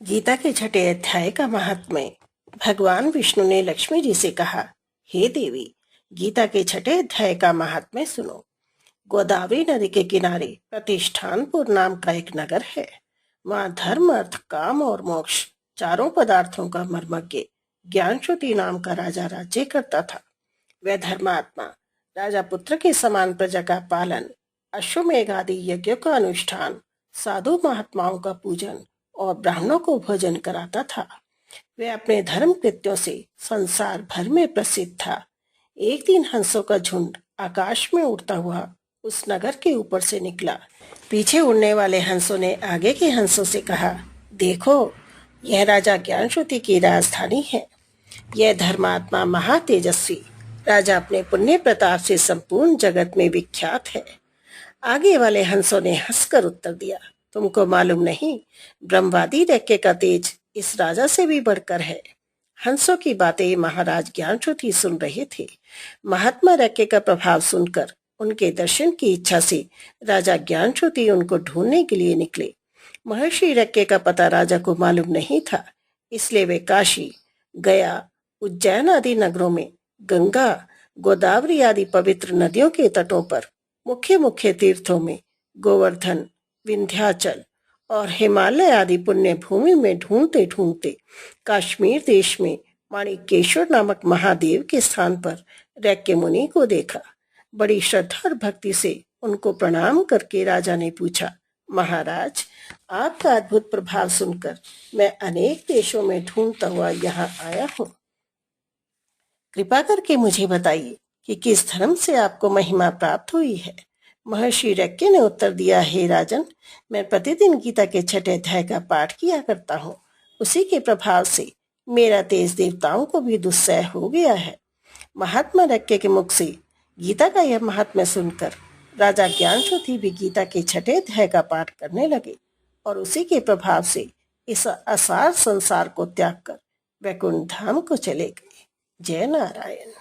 गीता के छठे अध्याय का महात्म्य। भगवान विष्णु ने लक्ष्मी जी से कहा, हे देवी, गीता के छठे अध्याय का महात्म्य सुनो। गोदावरी नदी के किनारे प्रतिष्ठानपुर नाम का एक नगर है। वहाँ धर्म, अर्थ, काम और मोक्ष चारों पदार्थों का मर्मज्ञ ज्ञानश्रुति नाम का राजा राज्य करता था। वह धर्मात्मा राजा पुत्र के समान प्रजा का पालन, अश्वमेघ आदि यज्ञों का अनुष्ठान, साधु महात्माओं का पूजन और ब्राह्मणों को भोजन कराता था। वह अपने धर्म कृत्यों से संसार भर में प्रसिद्ध था। एक दिन हंसों का झुंड आकाश में उड़ता हुआ उस नगर के ऊपर से निकला। पीछे उड़ने वाले हंसों ने आगे के हंसों से कहा, देखो, यह राजा ज्ञानश्रुति की राजधानी है। यह धर्मात्मा महातेजस्वी राजा अपने पुण्य प्रताप से संपूर्ण जगत में विख्यात है। आगे वाले हंसों ने हंसकर उत्तर दिया, तुमको मालूम नहीं, ब्रह्मवादी रैक्य का तेज इस राजा से भी बढ़कर है। हंसों की बातें महाराज ज्ञानश्रुति सुन रहे थे। महात्मा रैक्य का प्रभाव सुनकर उनके दर्शन की इच्छा से राजा ज्ञानश्रुति उनको ढूंढने के लिए निकले। महर्षि रैक्य का पता राजा को मालूम नहीं था, इसलिए वे काशी, गया, उज्जैन आदि नगरों में गंगा, गोदावरी आदि पवित्र नदियों के तटों पर, मुख्य मुख्य तीर्थों में, गोवर्धन, विंध्याचल और हिमालय आदि पुण्य भूमि में ढूंढते ढूंढते कश्मीर देश में माणिकेश्वर नामक महादेव के स्थान पर रैक्य मुनि को देखा। बड़ी श्रद्धा और भक्ति से उनको प्रणाम करके राजा ने पूछा, महाराज, आपका अद्भुत प्रभाव सुनकर मैं अनेक देशों में ढूंढता हुआ यहाँ आया हूँ। कृपा करके मुझे बताइए कि किस धर्म से आपको महिमा प्राप्त हुई है। महर्षि रैक्य ने उत्तर दिया, हे राजन, मैं प्रतिदिन गीता के छठे अध्याय का पाठ किया करता हूँ। उसी के प्रभाव से मेरा तेज देवताओं को भी दुस्सह हो गया है। महात्मा रैक्य के मुख से गीता का यह महात्म्य सुनकर राजा ज्ञानश्रुति भी गीता के छठे अध्याय का पाठ करने लगे और उसी के प्रभाव से इस असार संसार को त्याग कर वैकुंठ धाम को चले गए। जय नारायण।